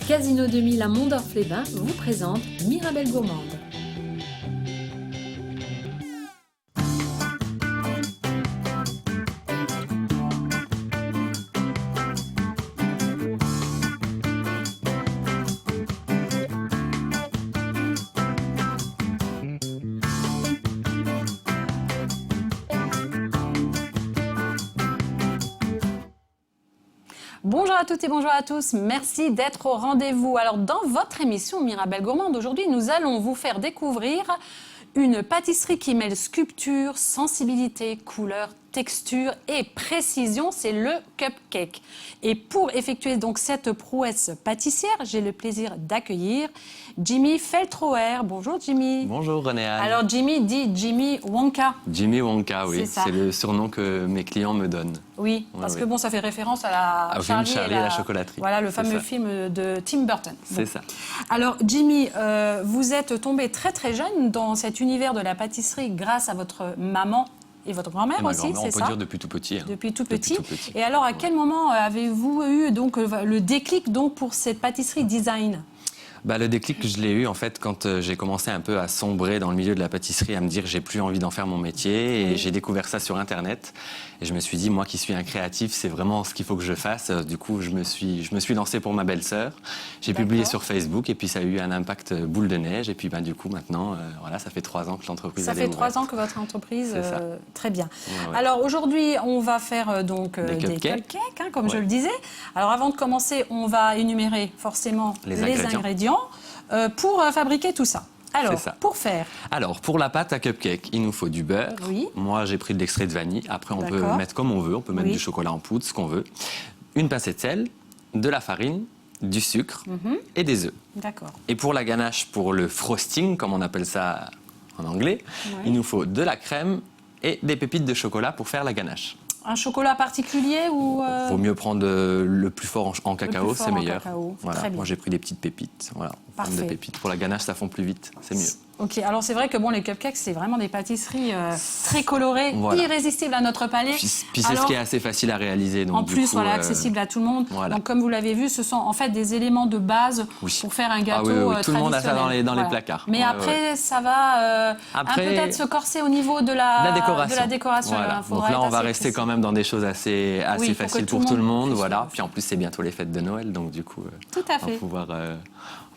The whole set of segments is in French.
Casino 2000 à Mondorf-les-Bains vous présente Mirabelle Gourmande. Bonjour à toutes et bonjour à tous, merci d'être au rendez-vous. Alors dans votre émission Mirabelle Gourmande, aujourd'hui nous allons vous faire découvrir une pâtisserie qui mêle sculpture, sensibilité, couleur, texture et précision, c'est le cupcake. Et pour effectuer donc cette prouesse pâtissière, j'ai le plaisir d'accueillir Jimmy Feltroer. Bonjour Jimmy. Bonjour René-Anne. Alors Jimmy dit Jimmy Wonka. Jimmy Wonka, oui, C'est le surnom que mes clients me donnent. Oui, parce que bon, ça fait référence à Charlie et la chocolaterie. Voilà, le fameux film de Tim Burton. C'est ça. Alors Jimmy, vous êtes tombé très très jeune dans cet univers de la pâtisserie grâce à votre maman et votre grand-mère aussi, c'est ça? On peut dire depuis tout petit. Depuis tout petit. Et alors, à quel moment avez-vous eu donc le déclic donc pour cette pâtisserie design? Le déclic, je l'ai eu en fait quand j'ai commencé un peu à sombrer dans le milieu de la pâtisserie, à me dire j'ai plus envie d'en faire mon métier. Et j'ai découvert ça sur Internet. Et je me suis dit, moi qui suis un créatif, c'est vraiment ce qu'il faut que je fasse. Du coup, je me suis lancé pour ma belle-sœur. J'ai publié sur Facebook et puis ça a eu un impact boule de neige. Et puis du coup, maintenant, voilà, ça fait 3 ans que l'entreprise a démarré. Ça fait 3 ans que votre entreprise, très bien. Ouais. Alors aujourd'hui, on va faire donc des cupcakes, comme je le disais. Alors avant de commencer, on va énumérer forcément les ingrédients pour fabriquer tout ça. Alors, pour faire... Alors, pour la pâte à cupcake, il nous faut du beurre. Oui. Moi, j'ai pris de l'extrait de vanille. Après, on peut mettre comme on veut. On peut mettre du chocolat en poudre, ce qu'on veut. Une pincée de sel, de la farine, du sucre et des œufs. D'accord. Et pour la ganache, pour le frosting, comme on appelle ça en anglais, il nous faut de la crème et des pépites de chocolat pour faire la ganache. Un chocolat particulier ou Il vaut mieux prendre le plus fort en cacao, c'est meilleur. Voilà. Très bien. Moi, j'ai pris des petites pépites. Voilà. Parfait. Des pépites. Pour la ganache, ça fond plus vite, c'est mieux. Ok, alors c'est vrai que les cupcakes, c'est vraiment des pâtisseries très colorées, irrésistibles à notre palais. Puis c'est ce qui est assez facile à réaliser. Donc, en plus, accessible à tout le monde. Voilà. Donc comme vous l'avez vu, ce sont en fait des éléments de base pour faire un gâteau traditionnel. Tout le monde a ça dans les placards. Mais après, ça va peut-être se corser au niveau de la décoration. Voilà. Donc là, on va rester quand même dans des choses assez faciles pour tout le monde. Voilà. Puis en plus, c'est bientôt les fêtes de Noël, donc du coup, on va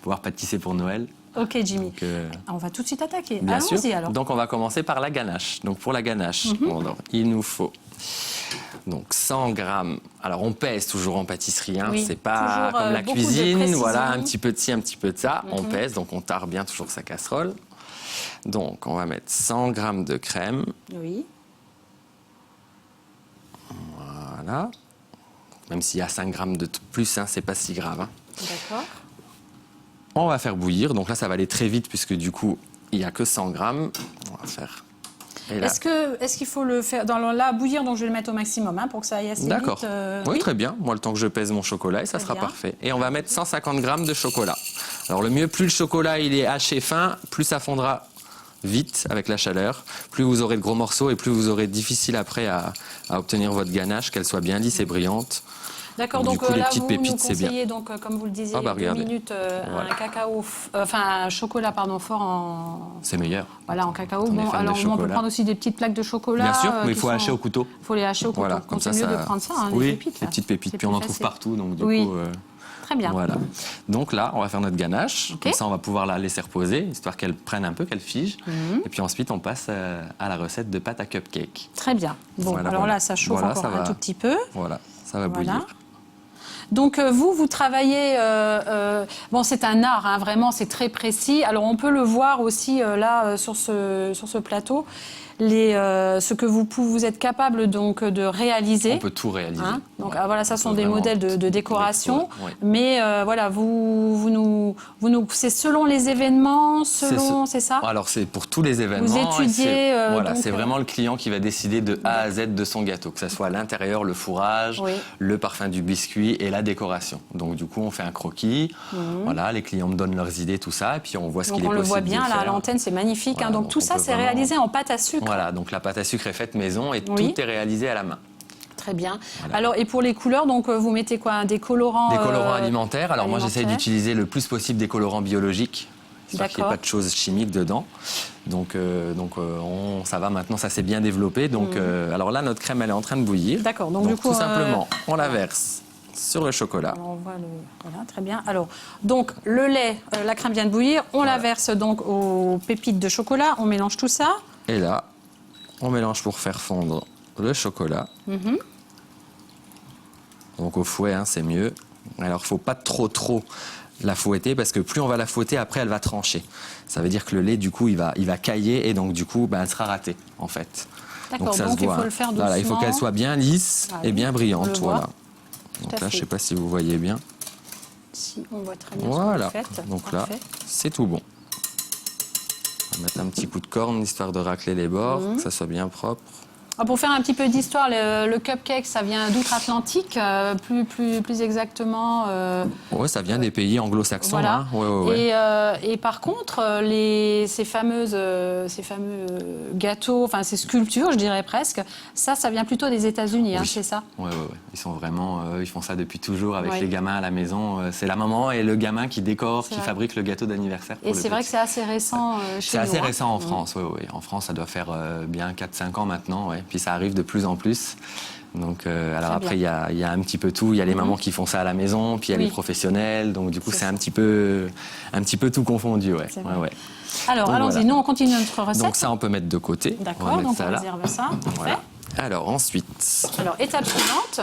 pouvoir pâtisser pour Noël. Ok Jimmy, on va tout de suite attaquer. Bien sûr. Alors. Donc on va commencer par la ganache. Donc pour la ganache, il nous faut 100 grammes. Alors on pèse toujours en pâtisserie, c'est pas comme la cuisine, voilà, un petit peu de ci, un petit peu de ça. On pèse, donc on tare bien toujours sa casserole. Donc on va mettre 100 grammes de crème. Oui. Voilà. Même s'il y a 5 grammes de plus, c'est pas si grave. D'accord. On va faire bouillir, donc là ça va aller très vite puisque du coup il n'y a que 100 grammes. On va faire. Est-ce qu'il faut le faire bouillir, donc je vais le mettre au maximum pour que ça aille assez vite. D'accord. Oui, très bien. Moi, le temps que je pèse mon chocolat, et ça sera parfait. Et on va mettre 150 grammes de chocolat. Alors le mieux, plus le chocolat il est haché fin, plus ça fondra vite avec la chaleur. Plus vous aurez de gros morceaux et plus vous aurez difficile après à obtenir votre ganache, qu'elle soit bien lisse et brillante. D'accord, donc coup, là, vous nous conseillez, donc, comme vous le disiez, 2 minutes, un chocolat fort en... C'est meilleur. Voilà, en cacao. Alors, on peut prendre aussi des petites plaques de chocolat. Bien sûr, mais il faut hacher au couteau. Il faut les hacher au couteau. Voilà, comme ça, c'est mieux de prendre ça, les pépites. Les petites pépites, puis on en trouve partout, donc du coup... Très bien. Voilà. Donc là, on va faire notre ganache. Comme ça, on va pouvoir la laisser reposer, histoire qu'elle prenne un peu, qu'elle fige. Et puis ensuite, on passe à la recette de pâte à cupcake. Très bien. Bon, alors là, ça chauffe encore un tout petit peu. Voilà, ça va bouillir. Donc vous travaillez, c'est un art, vraiment, c'est très précis. Alors on peut le voir aussi là sur ce plateau. Ce que vous êtes capable donc de réaliser. On peut tout réaliser. Donc voilà, ça sont des modèles de décoration. Mais voilà, c'est selon les événements, c'est ça? Alors c'est pour tous les événements. Vous étudiez. C'est vraiment le client qui va décider de A à Z de son gâteau, que ce soit l'intérieur, le fourrage, le parfum du biscuit et la décoration. Donc du coup, on fait un croquis. Voilà, les clients me donnent leurs idées, tout ça, et puis on voit ce qu'il est possible de faire. On le voit bien là à l'antenne, c'est magnifique. Voilà, donc tout ça, c'est réalisé en pâte à sucre. Voilà, donc la pâte à sucre est faite maison et tout est réalisé à la main. Très bien. Voilà. Alors, et pour les couleurs, donc vous mettez quoi? Des colorants Des colorants alimentaires. Alors moi, j'essaye alimentaires. d'utiliser le plus possible des colorants biologiques. Histoire qu'il n'y ait D'accord. pas de choses chimiques dedans. Donc, ça va maintenant, ça s'est bien développé. Donc, alors là, notre crème, elle est en train de bouillir. D'accord. Donc, du coup, tout simplement, on la verse sur le chocolat. Alors, on voit voilà, très bien. Alors, donc, le lait, la crème vient de bouillir. On la verse donc aux pépites de chocolat. On mélange tout ça. Et là, on mélange pour faire fondre le chocolat. Donc au fouet, hein, c'est mieux. Alors, il ne faut pas trop la fouetter parce que plus on va la fouetter, après, elle va trancher. Ça veut dire que le lait, du coup, il va cailler et donc, du coup, elle sera ratée, en fait. D'accord, ça donc se il voit, faut hein. le faire doucement. Voilà, il faut qu'elle soit bien lisse Ah et oui, bien on brillante. le voit. Voilà. Tout Donc à là, je ne fait. sais pas si vous voyez bien. Si, on voit très bien Voilà. ce que vous faites. Donc Parfait. là, c'est tout bon. On va mettre un petit coup de corne, histoire de racler les bords, que ça soit bien propre. Ah, pour faire un petit peu d'histoire, le cupcake, ça vient d'outre-Atlantique, plus exactement. Oui, ça vient des pays anglo-saxons. Voilà. Hein. Ouais. Et par contre, ces fameux gâteaux, enfin ces sculptures, je dirais presque, ça vient plutôt des États-Unis, hein, Oui. c'est ça? Ouais. Ils sont vraiment, ils font ça depuis toujours avec Ouais. les gamins à la maison. C'est la maman et le gamin qui décore, C'est qui vrai. fabrique le gâteau d'anniversaire. Et c'est vrai que c'est assez récent chez C'est nous. assez hein. récent en France, oui. En France, ça doit faire bien 4-5 ans maintenant, ouais. Puis ça arrive de plus en plus. Donc, alors après, il y a un petit peu tout. Il y a les mamans qui font ça à la maison, puis il y a Oui. les professionnels. Donc, du coup, C'est c'est ça. un petit peu tout confondu, ouais. C'est vrai. Ouais. Alors, Donc, allons-y, voilà. nous on continue notre recette. Donc ça, on peut mettre de côté. On va D'accord, mettre donc ça on là. réserve ça. Parfait. Voilà. Alors ensuite, Alors, étape suivante.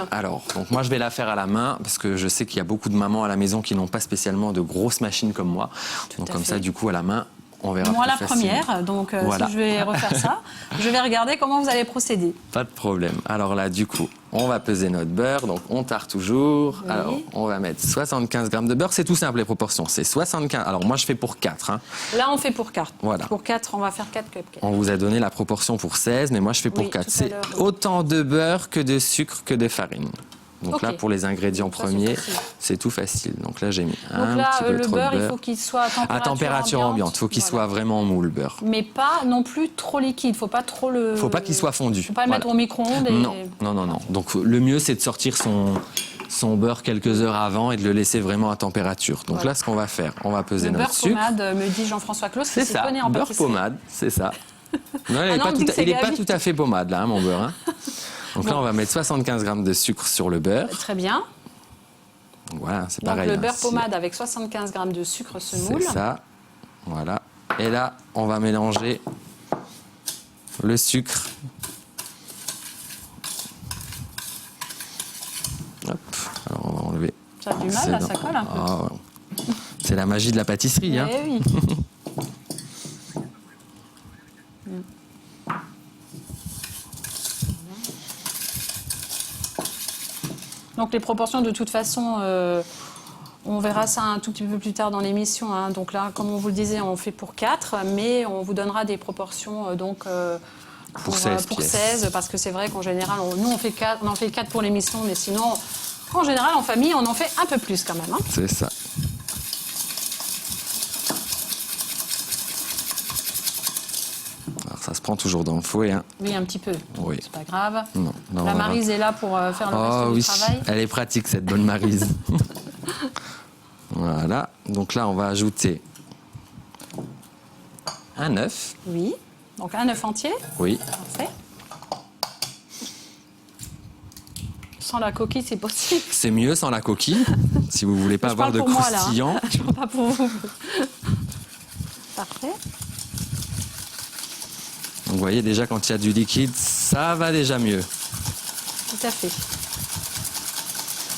donc moi je vais la faire à la main parce que je sais qu'il y a beaucoup de mamans à la maison qui n'ont pas spécialement de grosses machines comme moi. Donc à comme fait. ça, du coup, à la main, on verra Moi, plus la facilement. première, donc Voilà. si je vais refaire ça, je vais regarder comment vous allez procéder. Pas de problème. Alors là, du coup, on va peser notre beurre. Donc, on tare toujours. Oui. Alors, on va mettre 75 grammes de beurre. C'est tout simple, les proportions. C'est 75. Alors, moi, je fais pour 4. Hein. Là, on fait pour 4. Voilà. Pour 4, on va faire 4 cupcakes. On vous a donné la proportion pour 16, mais moi, je fais pour Oui, 4. tout à C'est l'heure. autant de beurre que de sucre que de farine. Donc Ok. là, pour les ingrédients Ça, c'est premiers, facile. c'est tout facile. Donc là, j'ai mis Donc un là, petit peu le trop beurre, de il beurre. faut qu'il soit À température ambiante. Il faut qu'il soit vraiment mou, le beurre. Mais pas non plus trop liquide. Il ne faut pas trop le... Il ne faut pas qu'il soit fondu. Il ne faut pas le Voilà. mettre au micro-ondes. Non. Donc le mieux, c'est de sortir son beurre quelques heures avant et de le laisser vraiment à température. Donc Voilà. là, ce qu'on va faire, on va peser Le notre beurre sucre. pommade, me dit Jean-François Claus, C'est qui s'y ça, connaît en beurre pâtisserie. pommade, c'est ça. Non, Ah non, on dit que c'est il n'est pas Gabi. tout à fait pommade, là, hein, mon beurre. Hein. Donc là, on va mettre 75 grammes de sucre sur le beurre. Très bien. Donc voilà, c'est Donc pareil. le hein, beurre si- pommade avec 75 grammes de sucre semoule. C'est ça. Voilà. Et là, on va mélanger le sucre. Hop. Alors, on va enlever. Ça a du mal, C'est là, dans- ça colle un peu. Ah, ouais. C'est la magie de la pâtisserie. Hein. Eh oui. Donc les proportions, de toute façon, on verra ça un tout petit peu plus tard dans l'émission. Hein. Donc là, comme on vous le disait, on fait pour 4, mais on vous donnera des proportions Pour 16 pour pièces. 16, parce que c'est vrai qu'en général, nous on en fait 4 pour l'émission, mais sinon, en général, en famille, on en fait un peu plus quand même. Hein. C'est ça. Alors, ça se prend toujours dans le fouet. Hein. Oui, un petit peu. Oui. C'est pas grave. Non, non, La on va- Maryse est là pour faire le Oh reste oui, du travail. elle est pratique cette bonne Maryse. Voilà, donc là on va ajouter un œuf. Oui. Donc un œuf entier. Oui, Parfait. Sans la coquille, c'est possible. c'est mieux sans la coquille, si vous voulez pas Je avoir parle de pour moi, là, hein. croustillant. Je parle pas pour vous. Parfait. Donc vous voyez déjà quand il y a du liquide, ça va déjà mieux. Tout à fait.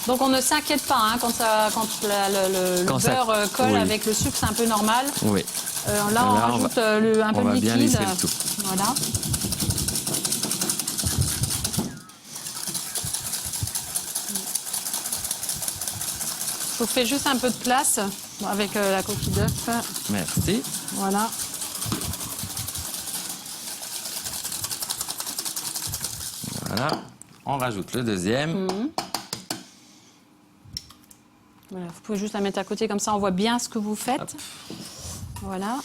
Donc on ne s'inquiète pas hein, quand le Quand ça- beurre colle oui. avec le sucre, c'est un peu normal. Oui, Là, on Là, on rajoute va- un peu on de va liquide. bien lisser le tout. Voilà. Je vous fais juste un peu de place avec la coquille d'œuf. merci. Voilà. Voilà, on rajoute le deuxième. Voilà, vous pouvez juste la mettre à côté, comme ça on voit bien ce que vous faites. Hop. Voilà.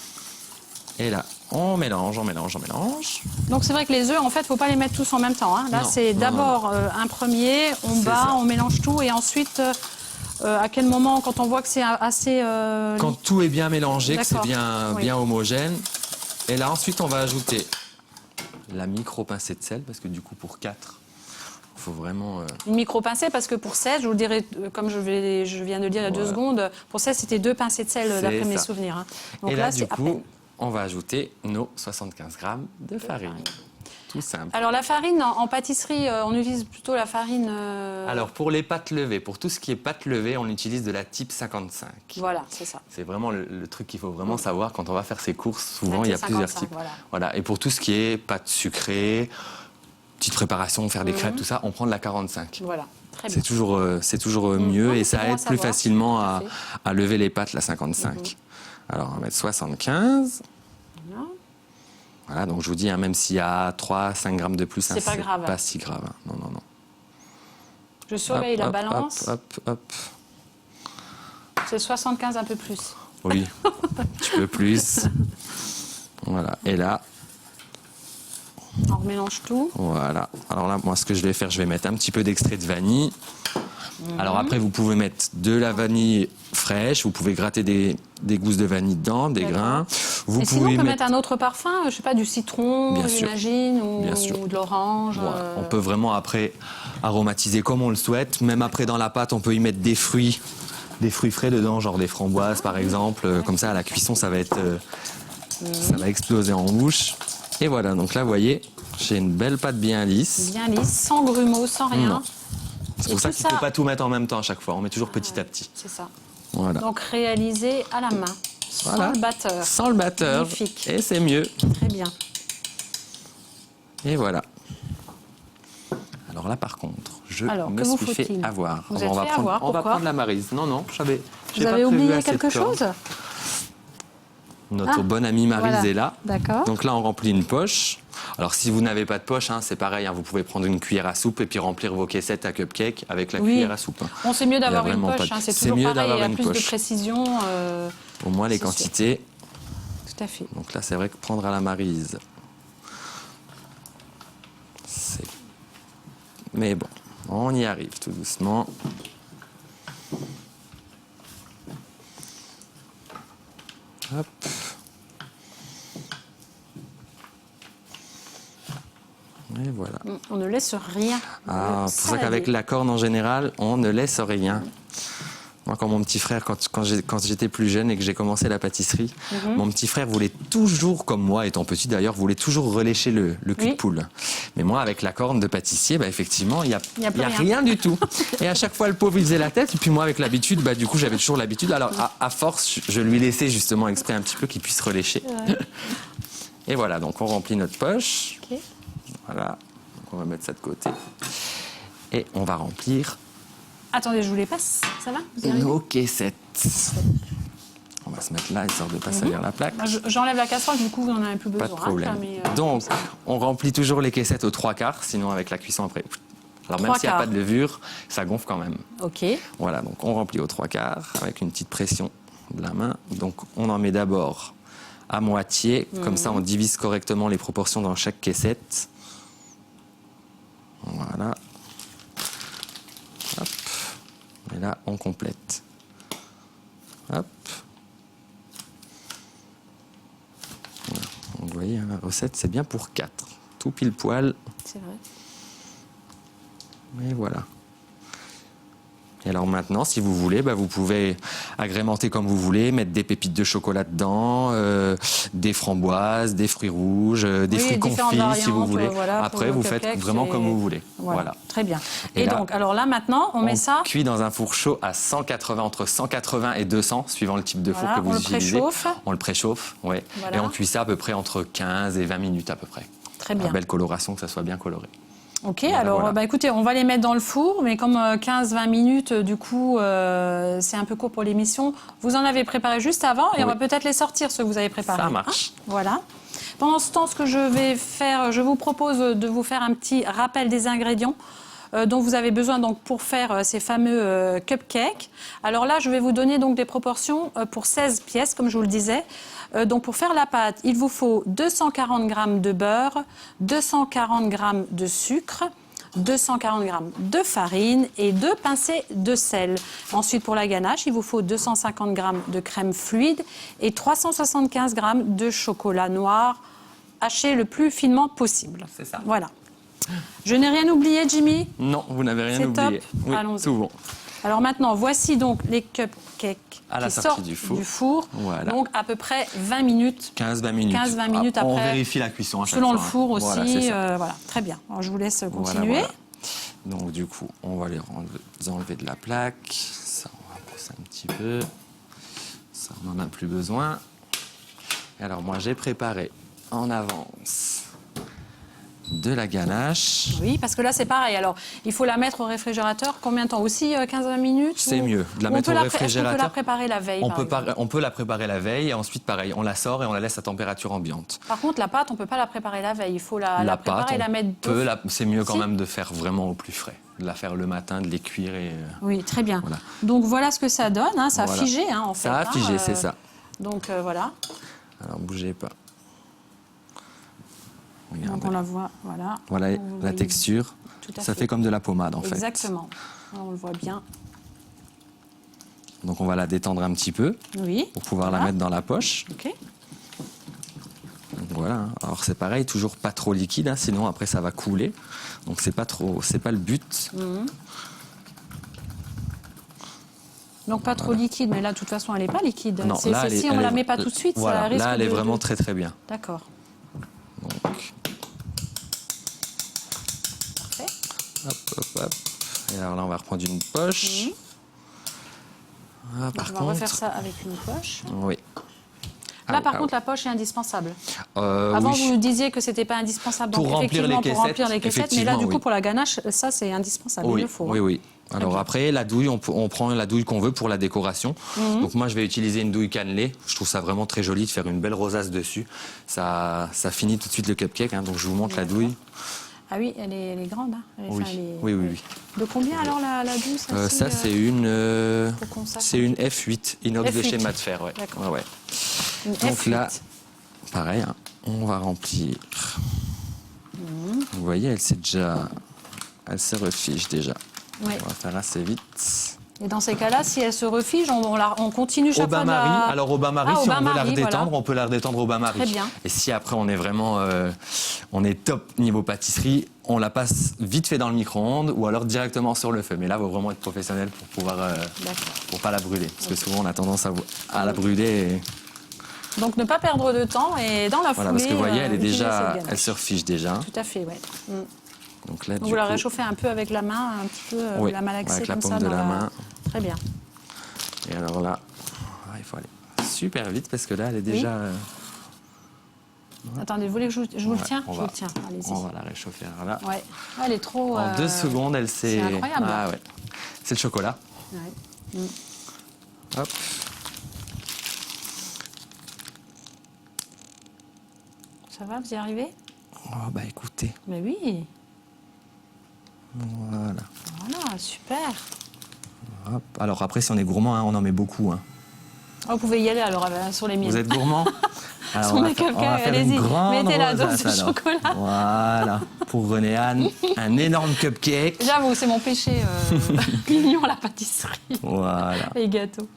Et là, on mélange, on mélange, on mélange. Donc c'est vrai que les œufs, en fait, il ne faut pas les mettre tous en même temps. Hein. Là, Non, c'est non, d'abord un premier, on C'est bat, ça. on mélange tout et ensuite, à quel moment, quand on voit que c'est assez... Quand tout est bien mélangé, que c'est D'accord. bien, Oui. bien homogène. Et là, ensuite, on va ajouter la micro-pincée de sel, parce que du coup, pour 4, il faut vraiment... Une micro-pincée, parce que pour 16, je vous le dirai, comme je viens de le dire il y a 2 Voilà. secondes, pour 16, c'était 2 pincées de sel, C'est d'après mes ça. souvenirs. Hein. Donc et là, c'est du à peine. coup, on va ajouter nos 75 grammes de farine. Tout simple. Alors la farine, en pâtisserie, on utilise plutôt la farine... Alors, pour les pâtes levées, pour tout ce qui est pâtes levées, on utilise de la type 55. Voilà, c'est ça. C'est vraiment le truc qu'il faut vraiment savoir quand on va faire ses courses. Souvent, La il y a type plusieurs 55, types. voilà. Et pour tout ce qui est pâtes sucrées, petite préparation, faire des crêpes, tout ça, on prend de la 45. Voilà, très bien. C'est toujours mieux Non, et c'est ça bon à aide plus savoir, facilement tout à à, fait. à lever les pâtes, la 55. Alors, on va mettre 75. Voilà. Voilà, donc je vous dis, hein, même s'il y a 3-5 grammes de plus, hein, C'est pas grave. pas si grave. Hein. Non, non, non. Je surveille la Hop, balance. Hop, hop, hop. C'est 75 un peu plus. Oui, un petit peu plus. Voilà, et là, On remélange tout. voilà. Alors là, moi, ce que je vais faire, je vais mettre un petit peu d'extrait de vanille. Alors après, vous pouvez mettre de la vanille fraîche, vous pouvez gratter des gousses de vanille dedans, des D'accord. grains. Vous Et sinon, pouvez on peut mettre un autre parfum, je sais pas, du citron, Bien sûr. j'imagine, Bien sûr. ou de l'orange. Voilà. On peut vraiment après aromatiser comme on le souhaite. Même après dans la pâte, on peut y mettre des fruits frais dedans, genre des framboises par exemple. Comme ça, à la cuisson, ça va exploser en bouche. Et voilà, donc là, vous voyez, j'ai une belle pâte bien lisse. Bien lisse, sans grumeaux, sans rien. Non. C'est pour Et ça tout qu'il ne ça- faut pas tout mettre en même temps à chaque fois. On met toujours petit à petit. C'est ça. Voilà. Donc réalisé à la main, sans Voilà. le batteur. Sans le batteur. Magnifique. Et c'est mieux. Très bien. Et voilà. Alors là, par contre, je Alors, me que vous suis fait faut-il avoir. Vous on êtes va fait prendre, avoir, on va pourquoi prendre la maryse. Non, non, j'ai Vous pas avez prévu oublié assez de quelque corde. chose Notre Ah, bonne amie Maryse voilà. est là. D'accord. Donc là, on remplit une poche. Alors, si vous n'avez pas de poche, hein, c'est pareil. Hein, vous pouvez prendre une cuillère à soupe et puis remplir vos caissettes à cupcake avec la Oui. cuillère à soupe. Hein. Bon, c'est mieux d'avoir Il y a une vraiment poche, pas de- hein, c'est c'est toujours mieux pareil, il y d'avoir a une plus de poche. précision. Au moins, les c'est sûr. quantités. Tout à fait. Donc là, c'est vrai que prendre à la Maryse, c'est... Mais bon, on y arrive tout doucement. Hop. Et voilà. On ne laisse rien. Ah, c'est pour ça qu'avec la corne en général, on ne laisse rien. Moi, quand mon petit frère, quand j'étais plus jeune et que j'ai commencé la pâtisserie, mon petit frère voulait toujours, comme moi, étant petit d'ailleurs, voulait toujours relécher le cul de Oui. poule. Mais moi, avec la corne de pâtissier, bah, effectivement, il n'y a, Il y a plus rien. rien du tout. Et à chaque fois, le pauvre, il faisait la tête. Et puis moi, avec l'habitude, bah, du coup, j'avais toujours l'habitude. Alors, à force, je lui laissais justement exprès un petit peu qu'il puisse relécher. Et voilà, donc on remplit notre poche. Ok. Voilà, donc on va mettre ça de côté. Et on va remplir Attendez, je vous les passe. Ça va Vous y arrivez nos caissettes. On va se mettre là, histoire de ne pas salir la plaque. Moi, J'enlève la casserole, du coup, vous n'en avez plus besoin. Pas de problème. hein, mais, Donc, on remplit toujours les caissettes aux 3/4, sinon avec la cuisson après. Alors même s'il n'y a 3/4. pas de levure, ça gonfle quand même. Ok. Voilà, donc on remplit aux 3/4 avec une petite pression de la main. Donc on en met d'abord à moitié, comme ça on divise correctement les proportions dans chaque caissette. Voilà. Hop. Et là, on complète. Hop. Voilà. Donc, vous voyez, hein, la recette, c'est bien pour 4. Tout pile poil. C'est vrai. Et voilà. Et alors maintenant, si vous voulez, bah, vous pouvez agrémenter comme vous voulez, mettre des pépites de chocolat dedans, des framboises, des fruits rouges, des Oui, fruits différentes confits si vous variantes, voulez. voilà, pour Après, le vous faites cupcake, vraiment c'est- comme vous voulez. Voilà. Très bien. Et Et, là, donc, alors là, maintenant, on met ça. cuit dans un four chaud à 180, entre 180 et 200, suivant le type de four Voilà, que vous on le utilisez. préchauffe. On le préchauffe, ouais. Voilà. Et on cuit ça à peu près entre 15 et 20 minutes à peu près. Très bien. Une belle coloration, que ça soit bien coloré. Ok, Voilà, alors voilà. bah, écoutez, on va les mettre dans le four, mais comme 15-20 minutes, du coup, c'est un peu court pour l'émission. Vous en avez préparé juste avant et on Oui. va peut-être les sortir, ceux que vous avez préparés. Ça marche. Hein, voilà. Pendant ce temps, ce que je vais faire, je vous propose de vous faire un petit rappel des ingrédients. dont vous avez besoin donc, pour faire ces fameux cupcakes. Alors là, je vais vous donner donc, des proportions pour 16 pièces, comme je vous le disais. Donc pour faire la pâte, il vous faut 240 g de beurre, 240 g de sucre, 240 g de farine et 2 pincées de sel. Ensuite, pour la ganache, il vous faut 250 g de crème fluide et 375 g de chocolat noir haché le plus finement possible. C'est ça. Voilà. Je n'ai rien oublié, Jimmy? Non, vous n'avez rien C'est oublié. top. Oui, Allons-y. tout bon. Alors maintenant, voici donc les cupcakes À la qui sortie sortent du four. Voilà. Donc à peu près 20 minutes. 15-20 minutes. 15-20 minutes On après. vérifie la cuisson à chaque Selon fois, le four aussi. Voilà, c'est ça. Voilà, très bien. Alors, je vous laisse Voilà, continuer. voilà. Donc du coup, on va les enlever de la plaque. Ça, on va passer un petit peu. Ça, on n'en a plus besoin. Et alors moi, j'ai préparé en avance de la ganache. Oui, parce que là, c'est pareil. Alors, il faut la mettre au réfrigérateur. Combien de temps? Aussi 15-20 minutes? C'est mieux. De la Ou mettre au Est-ce qu'on peut réfrigérateur. la préparer la veille, par exemple On peut la préparer la veille et ensuite, pareil, on la sort et on la laisse à température ambiante. Par contre, la pâte, on ne peut pas la préparer la veille. Il faut la préparer et la mettre... c'est mieux quand Si. même de faire vraiment au plus frais. De la faire le matin, de les cuire et... Oui, très bien. Voilà. Donc, voilà ce que ça donne. Hein. Ça a Voilà. figé, hein, en fait. Ça a figé, c'est ça. Donc, voilà. Alors, bougez pas. Donc, Regardez. on la voit, voilà. Voilà Vous la voyez. texture. Tout à Ça fait. fait comme de la pommade, en fait. Exactement. On le voit bien. Donc, on va la détendre un petit peu Oui. pour pouvoir la Voilà. mettre dans la poche. OK. Donc, voilà. hein. Alors, c'est pareil, toujours pas trop liquide, hein, sinon après ça va couler. Donc, c'est pas le but. Donc pas trop liquide, mais là de toute façon elle n'est pas liquide. Non, C'est là, si on la met pas tout de suite, voilà, ça risque là, elle est de- vraiment très très bien. D'accord. Donc, Parfait. hop, hop, hop. Et alors là, on va reprendre une poche. Ah, Donc, par on va contre, refaire ça avec une poche. oui. Là Ah, par ah, contre la poche est indispensable. oui. Avant vous nous disiez que c'était pas indispensable Pour donc, remplir effectivement les pour remplir les caissettes, caissettes, mais là du effectivement, coup oui. pour la ganache ça c'est indispensable, il Oui, le faut. oui, hein. oui. Alors bien. après, la douille, on prend la douille qu'on veut pour la décoration. Donc moi, je vais utiliser une douille cannelée. Je trouve ça vraiment très joli de faire une belle rosace dessus. Ça finit tout de suite le cupcake. hein. Donc je vous montre la douille. Ah oui, elle est grande. Hein. Oui. Oui, oui, oui. De combien alors la douille celle-ci, Ça, c'est une, pour qu'on sache c'est une F8 inox de F8. chez Matfer. Ouais. D'accord. Ouais, ouais. une Donc F8. là, pareil, hein, on va remplir. Vous voyez, elle se refiche déjà. Ouais. On va faire assez vite. Et dans ces cas-là, si elle se refige, on continue chaque Au fois de bain-marie, la... alors au bain-marie, Ah, au si on veut la bain-marie, redétendre, voilà. on peut la redétendre au bain-marie. Très bien. Et si après on est vraiment on est top niveau pâtisserie, on la passe vite fait dans le micro-ondes ou alors directement sur le feu. Mais là, il faut vraiment être professionnel pour pouvoir pour pas la brûler. Parce que souvent on a tendance à la brûler. Et... Donc ne pas perdre de temps et dans la foulée... Voilà, parce que vous voyez, elle est utiliser déjà, cette ganache. elle se refiche déjà. Tout à fait, oui. Donc là, Donc du vous la coup, réchauffez un peu avec la main, un petit peu, oui, la malaxer avec la comme paume ça. de dans la main. Très bien. Et alors là, il faut aller super vite parce que là, elle est déjà. Attendez, vous voulez que je vous le Ouais, tiens on Je va- vous le tiens, allez-y. On va la réchauffer. Alors là, Ouais. Ah, elle est trop... en 2 secondes, elle s'est. c'est incroyable. Ah ouais. C'est le chocolat. Ouais. Hop. Ça va, vous y arrivez? Oh bah écoutez, Mais oui. voilà. Voilà, super. Hop. Alors après, si on est gourmand, hein, on en met beaucoup. hein. Oh, vous pouvez y aller alors sur les miennes. Vous êtes gourmand? Alors, Sur on va mes faire- on va cupcakes, faire une allez-y. grande Mettez la dose rosace, de alors. chocolat. Voilà. Pour René-Anne, un énorme cupcake. J'avoue, c'est mon péché mignon, la pâtisserie. Voilà. Les gâteaux.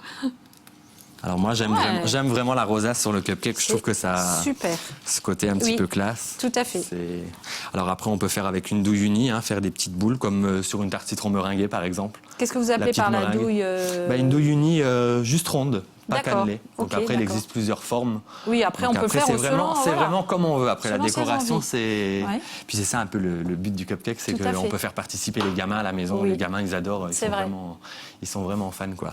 Alors moi, Ouais. j'aime vraiment la rosace sur le cupcake. Je trouve que ça Super. ce côté un petit Oui. peu classe. Tout à fait. Alors après, on peut faire avec une douille unie, hein, faire des petites boules comme sur une tarte citron meringuée par exemple. Qu'est-ce que vous appelez petite par la meringue. douille Bah, une douille unie juste ronde, pas D'accord. cannelée. Donc Ok, après, il d'accord. existe plusieurs formes. Oui, après, Donc on peut après, faire c'est au vraiment, selon, c'est voilà. vraiment comme on veut. Après, la Selon ses décoration, envies. c'est... Ouais. Puis c'est ça un peu le but du cupcake, c'est Tout à qu'on fait. peut faire participer les gamins à la maison. Oui. Les gamins, ils adorent. C'est vrai. Ils sont vraiment fans, quoi.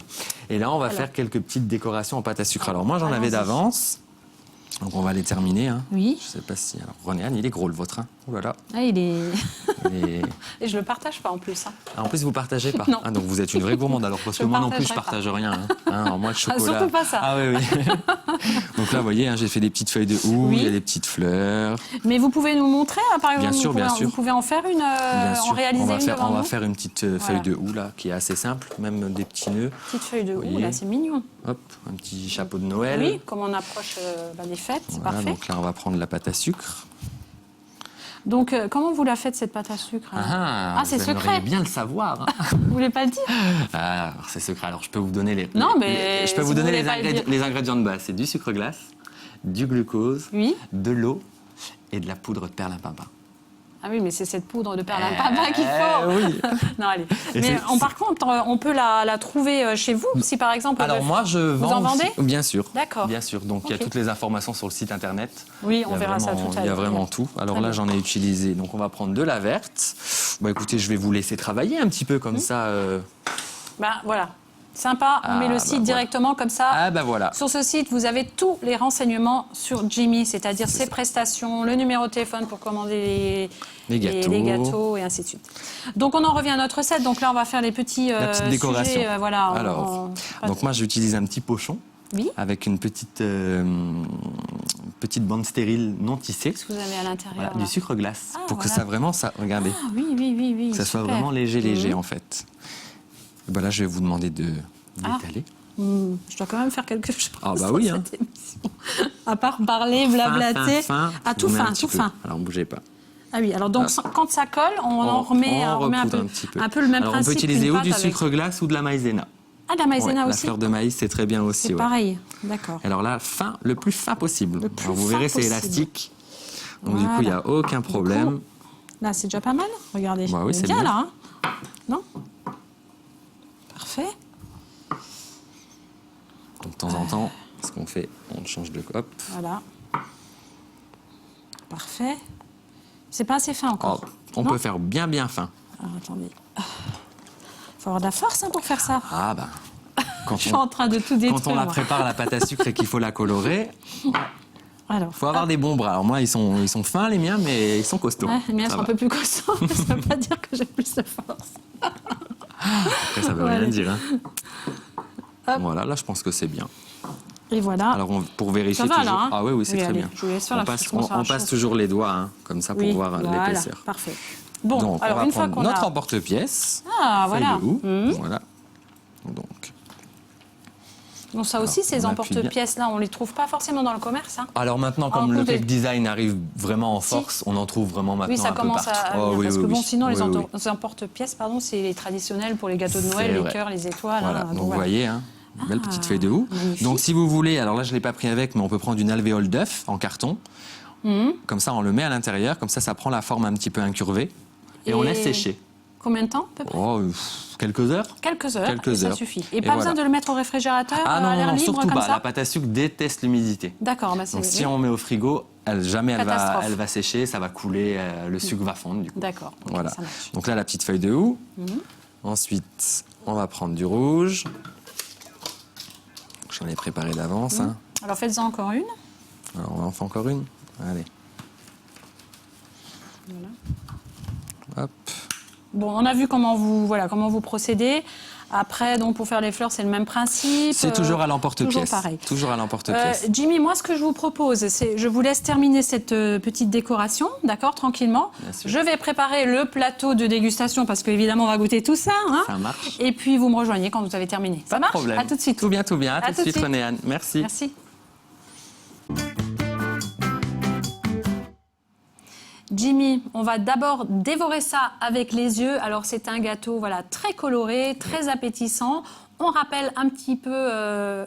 Et là, on va Alors. faire quelques petites décorations en pâte à sucre. Alors moi, j'en avais Allons-y. d'avance. Donc on va les terminer. Hein. Oui. Je sais pas si... Alors René-Anne, il est gros le vôtre. Hein. Ouh là là. Ah, il est... Et je le partage pas en plus. Hein. En plus, vous partagez pas. Non. Ah, donc vous êtes une vraie gourmande alors, parce que Je moi non plus, je partagerai partage rien. Alors, moi, le chocolat. surtout pas ça. Ah oui, oui. Donc là, vous voyez, j'ai fait des petites feuilles de houx, Oui. il y a des petites fleurs. Mais vous pouvez nous montrer, par exemple, Bien sûr, vous pouvez, bien sûr. vous pouvez en faire une, Bien sûr. en réaliser une devant on va nous. faire une petite feuille de houx là, qui est assez simple, même des petits nœuds. Petite feuille de houx, voyez. là, c'est mignon. Hop, un petit chapeau de Noël. Oui, comme on approche des fêtes, c'est Voilà, parfait. donc là, on va prendre la pâte à sucre. Donc, comment vous la faites, cette pâte à sucre c'est vous secret. aimeriez bien le savoir. Hein. Vous voulez pas le dire? Ah, alors c'est secret. Alors je peux vous donner Non, mais je peux si vous donner vous voulez pas le dire. les ingrédients de base. C'est du sucre glace, du glucose, Oui. de l'eau et de la poudre de perlimpinpin. Ah oui, mais c'est cette poudre de perlimpinpin qu'il faut. Oui. Non, allez. Et Mais c'est- par contre, on peut la trouver chez vous, si par exemple... Alors moi je vends en aussi- vendez Bien sûr. D'accord. Bien sûr. Donc il y a Ok. toutes les informations sur le site internet. Oui, Il on y a verra ça vraiment- tout à l'heure. Il y a vraiment tout. Alors Très là, bien. j'en ai utilisé. Donc on va prendre de la verte. Bon, écoutez, je vais vous laisser travailler un petit peu comme ça. Ben voilà, sympa, on met le site voilà. directement comme ça. Ah bah voilà. Sur ce site, vous avez tous les renseignements sur Jimmy, c'est-à-dire ses prestations, le numéro de téléphone pour commander Les gâteaux. les gâteaux et ainsi de suite. Donc on en revient à notre recette. Donc là, on va faire les petits La petite décoration. sujets, voilà, Alors, donc moi j'utilise un petit pochon Oui. avec une petite bande stérile non tissée. Qu'est-ce que vous avez à l'intérieur Voilà, là du sucre glace Ah, pour que voilà. ça vraiment ça. Regardez, Ah oui, que ça soit super. vraiment léger Mhm. en fait. Ben là, je vais vous demander de d'étaler. Je dois quand même faire quelque chose Ah, bah dans oui, cette émission. À part parler, blablater. Fin. Ah, tout Je vous mets fin, un petit tout peu. fin. Alors bougez pas. Ah oui, alors donc quand ça colle, on en remet, on remet repoudre un petit peu. un peu le même Alors, principe. on peut utiliser qu'une ou du pâte avec- sucre glace ou de la maïzena. Ah, de la maïzena Ouais, la aussi. fleur de maïs, c'est très bien aussi. C'est ouais. pareil, d'accord. Alors là, fin, le plus fin possible. Le plus Alors, vous fin verrez, c'est possible. élastique. Donc du coup, il n'y a aucun problème. Là, c'est déjà pas mal. Regardez, Bah oui, on est c'est bien bien. là. Hein, non? Parfait. Donc, de temps en temps, ce qu'on fait, on change de hop. Voilà. Parfait. C'est pas assez fin encore. Oh, on Non peut faire bien fin. Alors, attendez. Faut avoir de la force pour faire ça. Ah bah, quand Je suis en train de tout détruire. quand on la moi. prépare la pâte à sucre et qu'il faut la colorer, Alors, faut avoir des bons bras. Alors moi, ils sont fins les miens, mais ils sont costauds. ouais, les miens Ça sont va. un peu plus costauds, mais ça ne veut pas dire que j'ai plus de force. Après, ça veut rien Voilà. dire. Hein. Hop. Voilà, là, je pense que c'est bien. Et voilà. Alors, pour vérifier Ça va, toujours. là, hein Ah oui, c'est Oui, très allez, bien. je vous laisse faire la passe, frite, on fera on la passe chose. toujours les doigts, hein, comme ça, pour Oui, voir voilà, l'épaisseur. parfait. Bon, Donc, alors on va une fois prendre qu'on notre a... emporte-pièce. Ah, feuille voilà. de houx, Mhm. Voilà. Donc. Donc ça aussi, ces on appuie bien. emporte-pièces-là, on les trouve pas forcément dans le commerce. Hein. Alors maintenant, Alors, comme le écoutez- cake design arrive vraiment en Si. force, on en trouve vraiment maintenant Oui, ça un peu commence partout. à Oh, venir, oui, parce oui, que bon, oui. sinon Oui, oui, oui. les emporte-pièces, pardon, c'est les traditionnels pour les gâteaux de C'est Noël, les vrai. cœurs, les étoiles. Voilà, hein, donc vous voilà. voyez, hein, une belle petite feuille de houx. magnifique. Donc si vous voulez, alors là je ne l'ai pas pris avec, mais on peut prendre une alvéole d'œuf en carton. Comme ça, on le met à l'intérieur, comme ça prend la forme un petit peu incurvée. Et on Et- laisse sécher. Combien de temps, à peu près? Oh, quelques heures. Quelques heures, quelques et ça heures. suffit. Et Et pas voilà. besoin de le mettre au réfrigérateur Ah à non, l'air non, libre surtout comme pas. ça? La pâte à sucre déteste l'humidité. D'accord, bah c'est... Donc si oui. on met au frigo, jamais elle Catastrophe. va sécher, ça va couler, le sucre va fondre du coup. D'accord, ok, Voilà. ça marche. Donc là, la petite feuille de houx. Ensuite, on va prendre du rouge. J'en ai préparé d'avance. Hein. Alors faites-en encore une. Alors, on en fait encore une. Allez. Hop. Bon, on a vu comment vous procédez. Après, donc, pour faire les fleurs, c'est le même principe. C'est toujours à l'emporte-pièce. Toujours pareil. Toujours à l'emporte-pièce. Jimmy, moi, ce que je vous propose, c'est je vous laisse terminer cette petite décoration, d'accord, tranquillement. Bien sûr. Je vais préparer le plateau de dégustation parce qu'évidemment, on va goûter tout ça. Hein. Ça marche. Et puis, vous me rejoignez quand vous avez terminé. Ça Pas de marche? problème. À tout de suite. Tout bien, tout bien. À tout de suite, René-Anne. Merci. Merci. Jimmy, on va d'abord dévorer ça avec les yeux. Alors c'est un gâteau très coloré, très appétissant. On rappelle un petit peu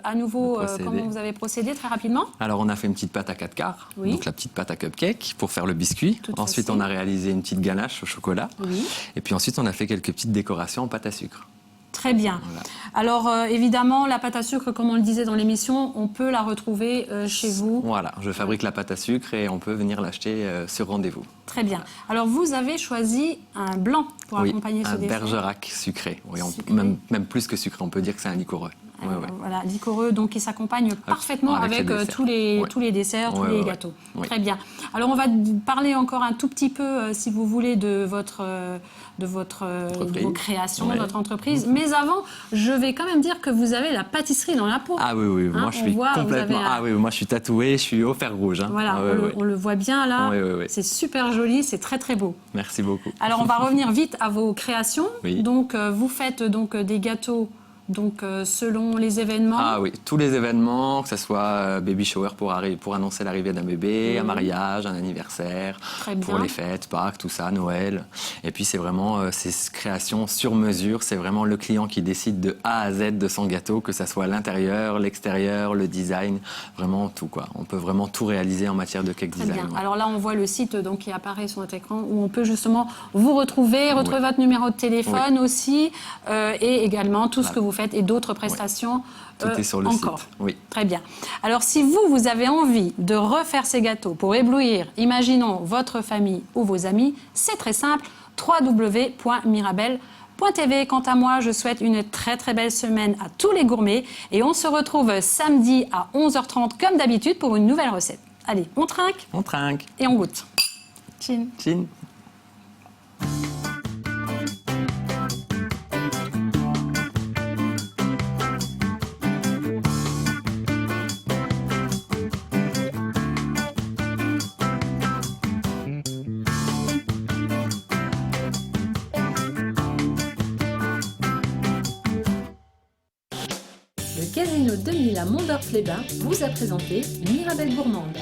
à nouveau Le procédé. comment vous avez procédé très rapidement. Alors, on a fait une petite pâte à 4 quarts, Oui. donc la petite pâte à cupcake pour faire le biscuit. Toute Ensuite, facile. on a réalisé une petite ganache au chocolat. Oui. Et puis ensuite, on a fait quelques petites décorations en pâte à sucre. Très bien. Voilà. Alors évidemment, la pâte à sucre, comme on le disait dans l'émission, on peut la retrouver chez vous. Voilà, je fabrique la pâte à sucre et on peut venir l'acheter sur rendez-vous. Très bien. Alors vous avez choisi un blanc pour Oui, accompagner ce un dessert. bergerac sucré. Oui, Sucré. même plus que sucré, on peut dire que c'est un liquoreux. Voilà, liquoreux, donc qui s'accompagne parfaitement avec les tous les desserts, tous les gâteaux. Très bien. Alors, on va parler encore un tout petit peu, si vous voulez, de vos créations, de votre entreprise. Mais avant, je vais quand même dire que vous avez la pâtisserie dans la peau. Ah oui, moi je suis complètement... moi je suis tatoué, je suis au fer rouge. Hein. Voilà, on le voit bien là. C'est super joli, c'est très très beau. Merci beaucoup. Alors, on va revenir vite à vos créations. Oui. Donc, vous faites des gâteaux selon les événements. Ah oui, tous les événements, que ce soit baby shower pour annoncer l'arrivée d'un bébé, un mariage, un anniversaire, pour les fêtes, Pâques, tout ça, Noël. Et puis c'est vraiment ces créations sur mesure, c'est vraiment le client qui décide de A à Z de son gâteau, que ce soit l'intérieur, l'extérieur, le design, vraiment tout quoi. On peut vraiment tout réaliser en matière de cake design. Bien. Alors là, on voit le site qui apparaît sur notre écran où on peut justement vous retrouver votre numéro de téléphone aussi et également tout ce que vous faites et d'autres prestations Tout est sur le encore. site. Oui. Très bien. Alors, si vous avez envie de refaire ces gâteaux pour éblouir, imaginons, votre famille ou vos amis, c'est très simple, www.mirabelle.tv. Quant à moi, je souhaite une très très belle semaine à tous les gourmets et on se retrouve samedi à 11h30 comme d'habitude pour une nouvelle recette. Allez, on trinque. On trinque. Et on goûte. Chin. Chin. Le Casino 2000 à Mondorf-les-Bains vous a présenté Mirabelle Gourmande.